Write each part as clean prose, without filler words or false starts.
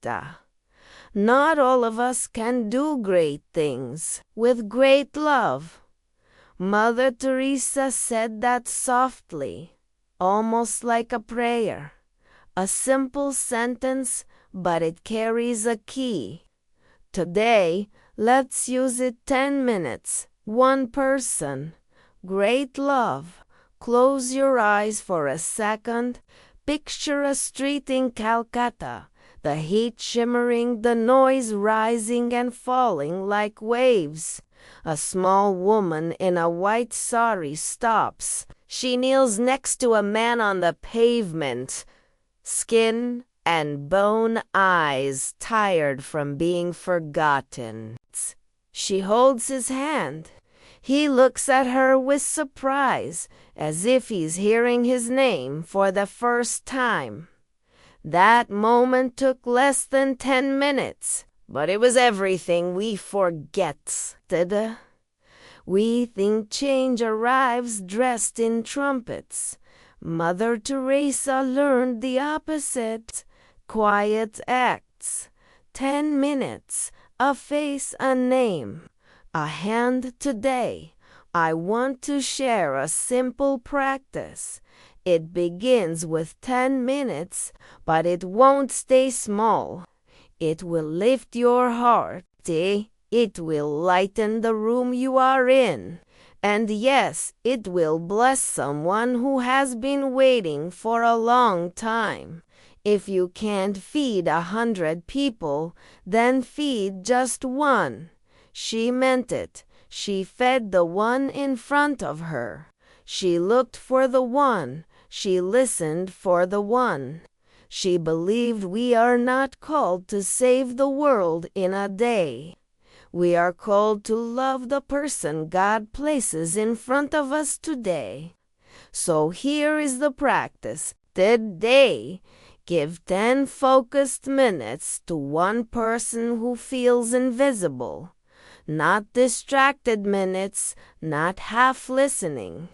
Calcutta. Not all of us can do great things with great love. Mother Teresa said that softly, almost like a prayer. A simple sentence, but it carries a key. Today, let's use it 10 minutes. One person. Great love. Close your eyes for a second. Picture a street in Calcutta. The heat shimmering, the noise rising and falling like waves. A small woman in a white sari stops. She kneels next to a man on the pavement. Skin and bone eyes, tired from being forgotten. She holds his hand. He looks at her with surprise, as if he's hearing his name for the first time. That moment took less than 10 minutes, but it was everything we forget. We think change arrives dressed in trumpets. Mother Teresa learned the opposite. Quiet acts. 10 minutes. A face, a name. A hand today. I want to share a simple practice. It begins with 10 minutes, but it won't stay small. It will lift your heart. It will lighten the room you are in. And yes, it will bless someone who has been waiting for a long time. If you can't feed 100 people, then feed just one. She meant it. She fed the one in front of her. She looked for the one. She listened for the one. She believed we are not called to save the world in a day. We are called to love the person God places in front of us today. So here is the practice. Today, give 10 focused minutes to one person who feels invisible. Not distracted minutes, not half listening.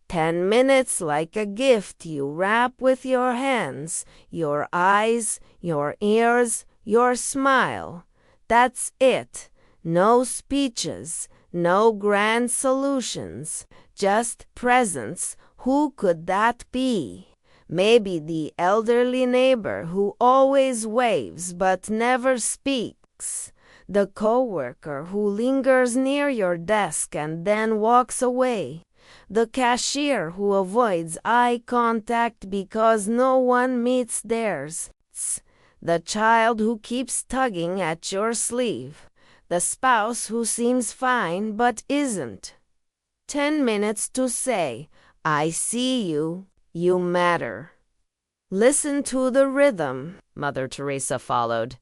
10 minutes like a gift you wrap with your hands, your eyes, your ears, your smile. That's it. No speeches, no grand solutions, just presence. Who could that be? Maybe the elderly neighbor who always waves but never speaks. The coworker who lingers near your desk and then walks away. The cashier who avoids eye contact because no one meets theirs. The child who keeps tugging at your sleeve. The spouse who seems fine but isn't. 10 minutes to say, I see you, you matter. Listen to the rhythm, Mother Teresa followed.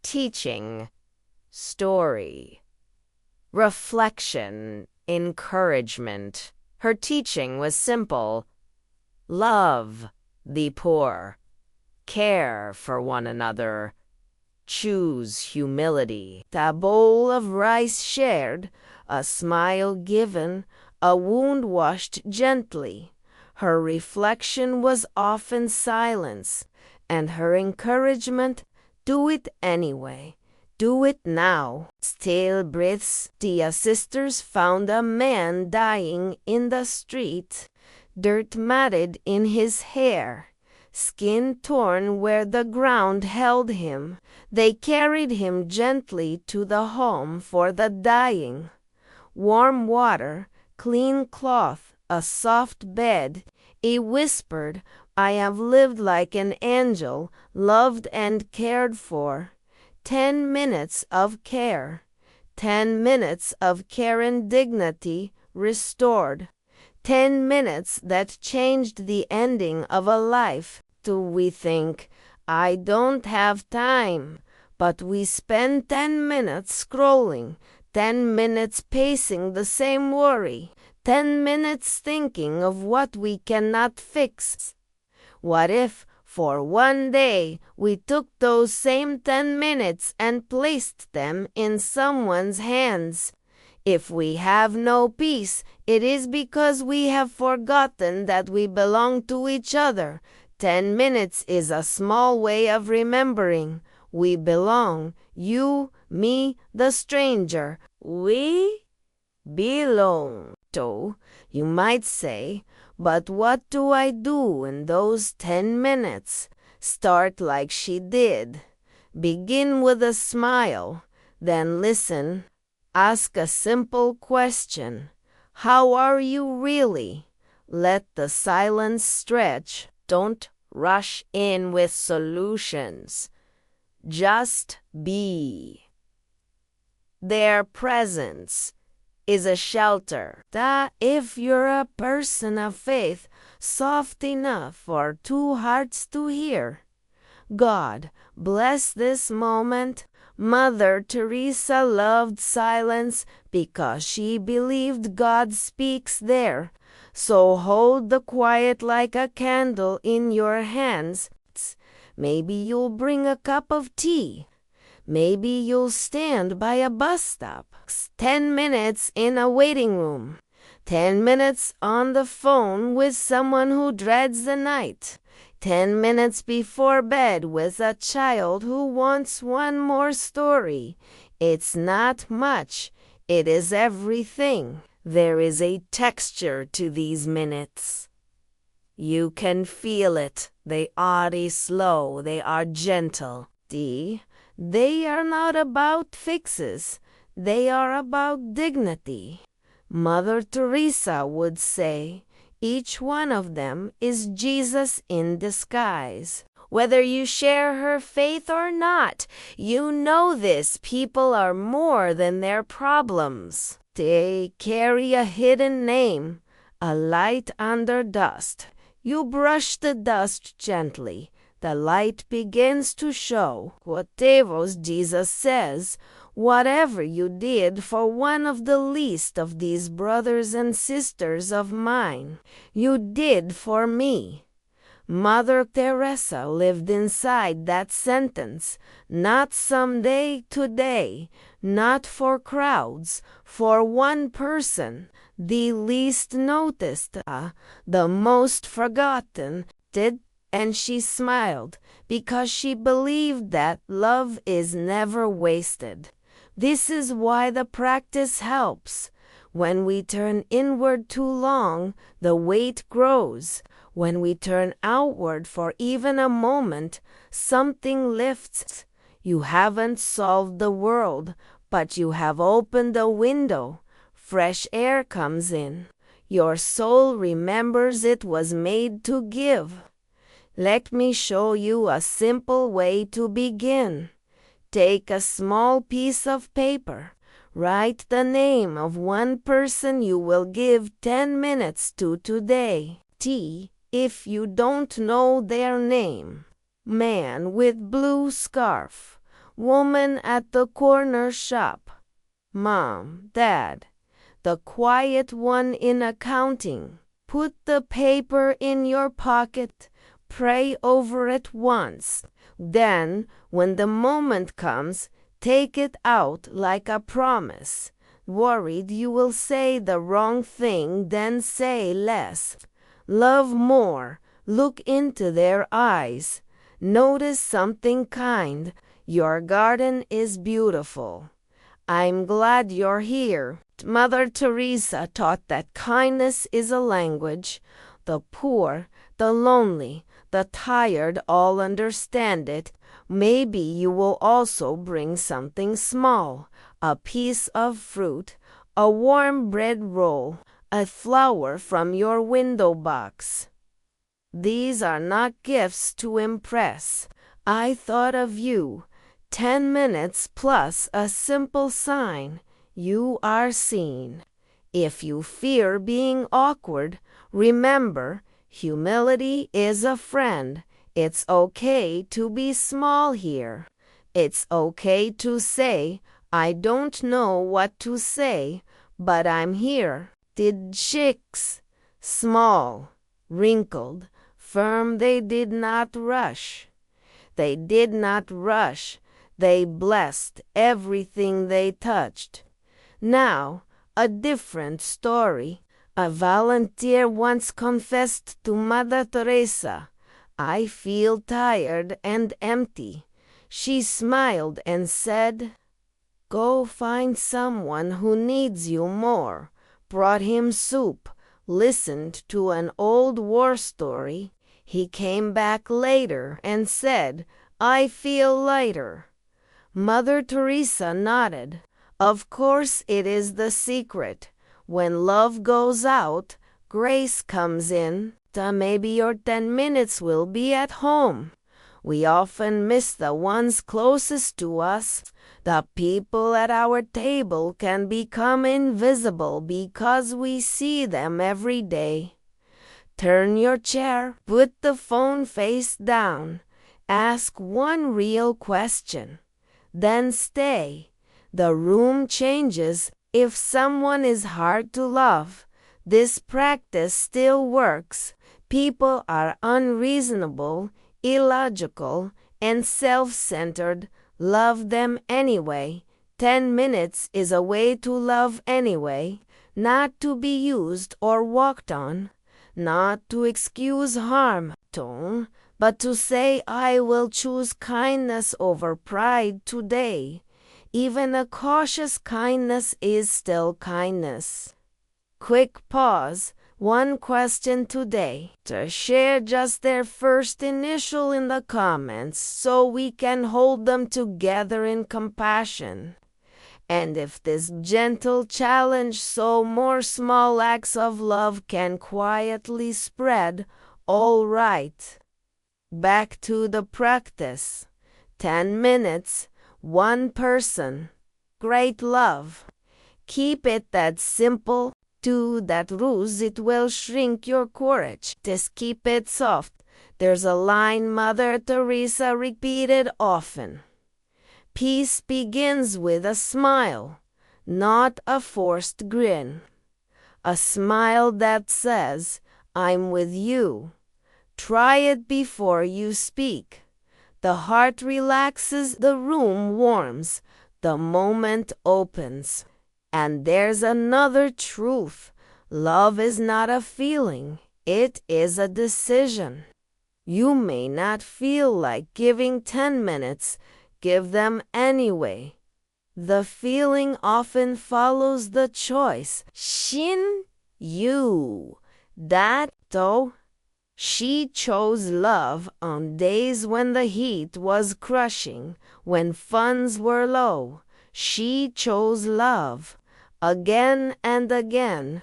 Teaching, story, reflection, encouragement. Her teaching was simple. Love the poor. Care for one another. Choose humility. A bowl of rice shared, a smile given, a wound washed gently. Her reflection was often silence, and her encouragement, do it anyway. Do it now. Still breaths. The sisters found a man dying in the street, dirt matted in his hair. Skin torn where the ground held him. They carried him gently to the home for the dying. Warm water, clean cloth, a soft bed. He whispered, I have lived like an angel, loved and cared for. 10 minutes of care. 10 minutes of care and dignity restored. 10 minutes that changed the ending of a life. Do we think, I don't have time, but we spend 10 minutes scrolling, 10 minutes pacing the same worry, 10 minutes thinking of what we cannot fix. What if, for one day, we took those same 10 minutes and placed them in someone's hands? If we have no peace, it is because we have forgotten that we belong to each other. 10 minutes is a small way of remembering. We belong. You, me, the stranger. We belong. So, you might say, but what do I do in those 10 minutes? Start like she did. Begin with a smile. Then listen. Ask a simple question. How are you really? Let the silence stretch. Don't rush in with solutions. Just be. Their presence is a shelter. That if you're a person of faith, soft enough for two hearts to hear. God bless this moment. Mother Teresa loved silence because she believed God speaks there. So hold the quiet like a candle in your hands. Maybe you'll bring a cup of tea. Maybe you'll stand by a bus stop. 10 minutes in a waiting room. 10 minutes on the phone with someone who dreads the night. 10 minutes before bed with a child who wants one more story. It's not much. It is everything. There is a texture to these minutes. You can feel it. They are slow. They are gentle. They are not about fixes. They are about dignity. Mother Teresa would say, each one of them is Jesus in disguise. Whether you share her faith or not, you know this. People are more than their problems. They carry a hidden name, a light under dust. You brush the dust gently. The light begins to show. Whatever Jesus says, whatever you did for one of the least of these brothers and sisters of mine, you did for me. Mother Teresa lived inside that sentence, not someday, today, not for crowds, for one person, the least noticed, the most forgotten, and she smiled because she believed that love is never wasted. This is why the practice helps. When we turn inward too long, the weight grows. When we turn outward for even a moment, something lifts. You haven't solved the world, but you have opened a window. Fresh air comes in. Your soul remembers it was made to give. Let me show you a simple way to begin. Take a small piece of paper. Write the name of one person you will give 10 minutes to today. If you don't know their name. Man with blue scarf. Woman at the corner shop. Mom, Dad. The quiet one in accounting. Put the paper in your pocket. Pray over it once. Then, when the moment comes, take it out like a promise. Worried you will say the wrong thing, then say less. Love more. Look into their eyes. Notice something kind. Your garden is beautiful. I'm glad you're here. Mother Teresa taught that kindness is a language. The poor, the lonely, the tired all understand it. Maybe you will also bring something small, a piece of fruit, a warm bread roll, a flower from your window box. These are not gifts to impress. I thought of you. 10 minutes plus a simple sign. You are seen. If you fear being awkward, remember, humility is a friend. It's okay to be small here. It's okay to say, I don't know what to say, but I'm here. Did chicks, small, wrinkled, firm, they did not rush. They did not rush. They blessed everything they touched. Now, a different story. A volunteer once confessed to Mother Teresa, I feel tired and empty. She smiled and said, "Go find someone who needs you more." Brought him soup, listened to an old war story. He came back later and said, "I feel lighter." Mother Teresa nodded. Of course it is the secret. When love goes out, grace comes in. Maybe your 10 minutes will be at home. We often miss the ones closest to us. The people at our table can become invisible because we see them every day. Turn your chair, put the phone face down, ask one real question, then stay. The room changes if someone is hard to love. This practice still works. People are unreasonable, illogical, and self-centered. Love them anyway. 10 minutes is a way to love anyway, not to be used or walked on, not to excuse harm, but to say, "I will choose kindness over pride today." Even a cautious kindness is still kindness. Quick pause. One question today. To share just their first initial in the comments so we can hold them together in compassion. And if this gentle challenge so more small acts of love can quietly spread, all right. Back to the practice. 10 minutes, one person. Great love. Keep it that simple. Do that ruse, it will shrink your courage. Just keep it soft. There's a line Mother Teresa repeated often. Peace begins with a smile, not a forced grin. A smile that says, "I'm with you." Try it before you speak. The heart relaxes, the room warms, the moment opens. And there's another truth. Love is not a feeling. It is a decision. You may not feel like giving 10 minutes. Give them anyway. The feeling often follows the choice. Shin, you. That, though. She chose love on days when the heat was crushing, when funds were low. She chose love. Again and again.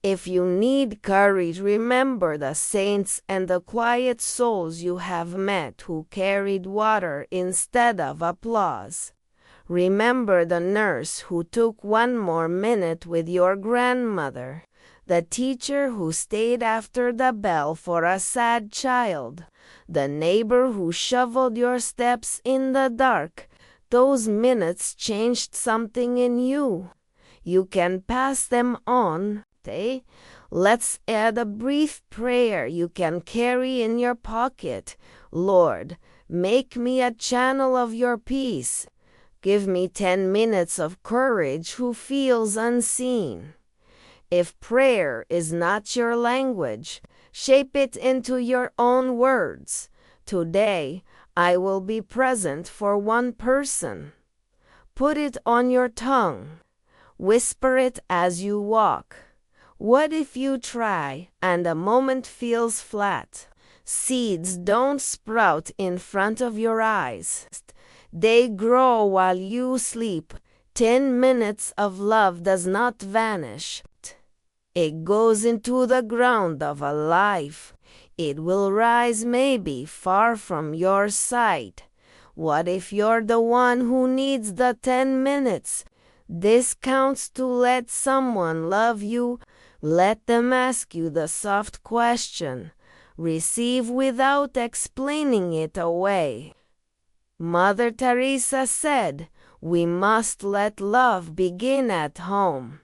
If you need courage, remember the saints and the quiet souls you have met who carried water instead of applause. Remember the nurse who took one more minute with your grandmother, the teacher who stayed after the bell for a sad child, the neighbor who shoveled your steps in the dark. Those minutes changed something in you. You can pass them on. Let's add a brief prayer you can carry in your pocket. Lord, make me a channel of your peace. Give me 10 minutes of courage who feels unseen. If prayer is not your language, shape it into your own words. Today, I will be present for one person. Put it on your tongue. Whisper it as you walk. What if you try and a moment feels flat? Seeds don't sprout in front of your eyes. They grow while you sleep. 10 minutes of love does not vanish. It goes into the ground of a life. It will rise maybe far from your sight. What if you're the one who needs the 10 minutes? This counts to let someone love you. Let them ask you the soft question. Receive without explaining it away. Mother Teresa said, "We must let love begin at home."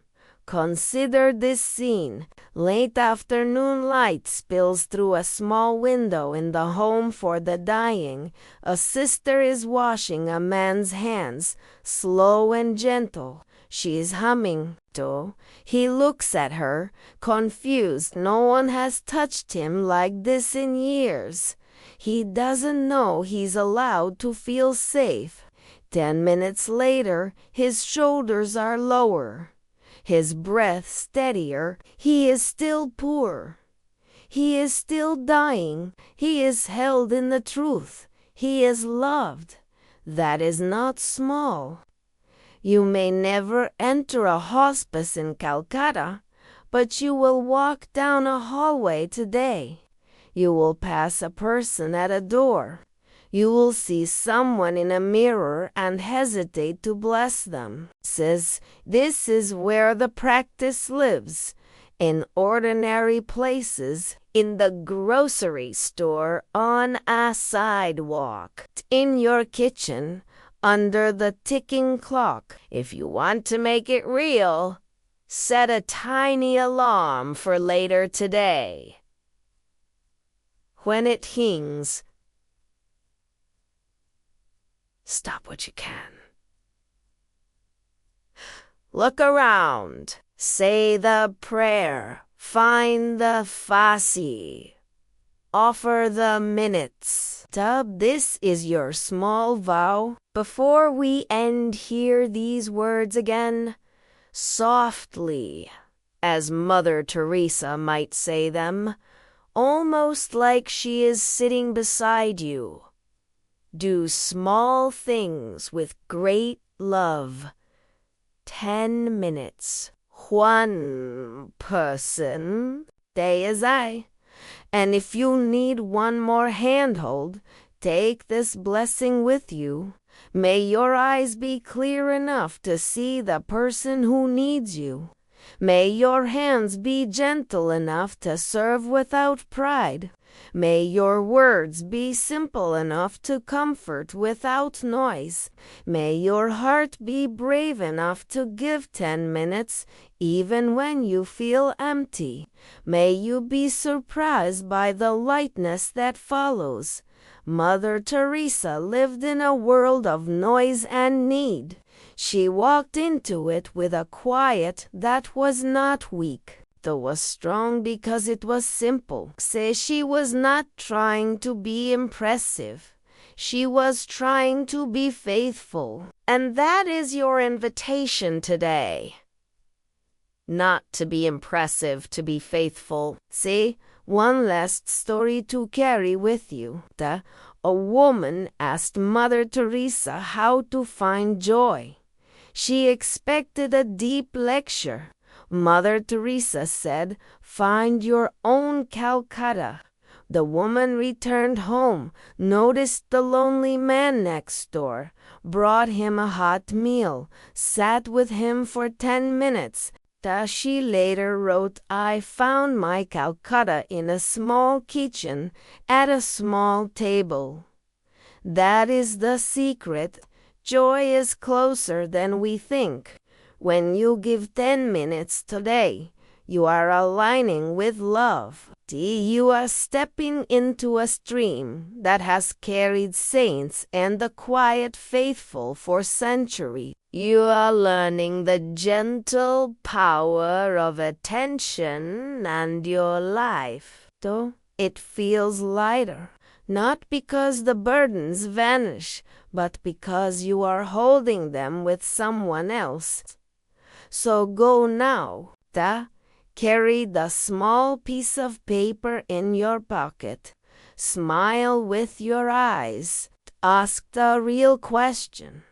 Consider this scene. Late afternoon light spills through a small window in the home for the dying. A sister is washing a man's hands, slow and gentle. She is humming, too. He looks at her, confused. No one has touched him like this in years. He doesn't know he's allowed to feel safe. 10 minutes later, his shoulders are lower, his breath steadier. He is still poor. He is still dying. He is held in the truth. He is loved. That is not small. You may never enter a hospice in Calcutta, but you will walk down a hallway today. You will pass a person at a door. You will see someone in a mirror and hesitate to bless them. This is where the practice lives, in ordinary places, in the grocery store, on a sidewalk, in your kitchen, under the ticking clock. If you want to make it real, set a tiny alarm for later today. When it rings, stop what you can. Look around. Say the prayer. Find the fasi. Offer the minutes. This is your small vow. Before we end, hear these words again, softly, as Mother Teresa might say them, almost like she is sitting beside you. Do small things with great love. 10 minutes. One person. Day is I. And if you need one more handhold, take this blessing with you. May your eyes be clear enough to see the person who needs you. May your hands be gentle enough to serve without pride. May your words be simple enough to comfort without noise. May your heart be brave enough to give 10 minutes even when you feel empty. May you be surprised by the lightness that follows. Mother Teresa lived in a world of noise and need. She walked into it with a quiet that was not weak. Though was strong because it was simple. She was not trying to be impressive. She was trying to be faithful. And that is your invitation today. Not to be impressive, to be faithful. See, one last story to carry with you. A woman asked Mother Teresa how to find joy. She expected a deep lecture. Mother Teresa said, "Find your own Calcutta." The woman returned home, noticed the lonely man next door, brought him a hot meal, sat with him for 10 minutes. She later wrote, "I found my Calcutta in a small kitchen, at a small table." That is the secret. Joy is closer than we think. When you give 10 minutes today, you are aligning with love. You are stepping into a stream that has carried saints and the quiet faithful for centuries. You are learning the gentle power of attention and your life. Though it feels lighter, not because the burdens vanish, but because you are holding them with someone else. So go now. Carry the small piece of paper in your pocket. Smile with your eyes. Ask the real question.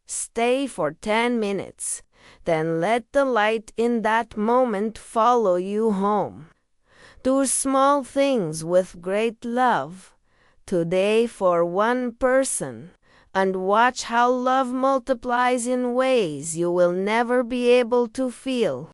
Stay for 10 minutes. Then let the light in that moment follow you home. Do small things with great love. Today for one person. And watch how love multiplies in ways you will never be able to feel.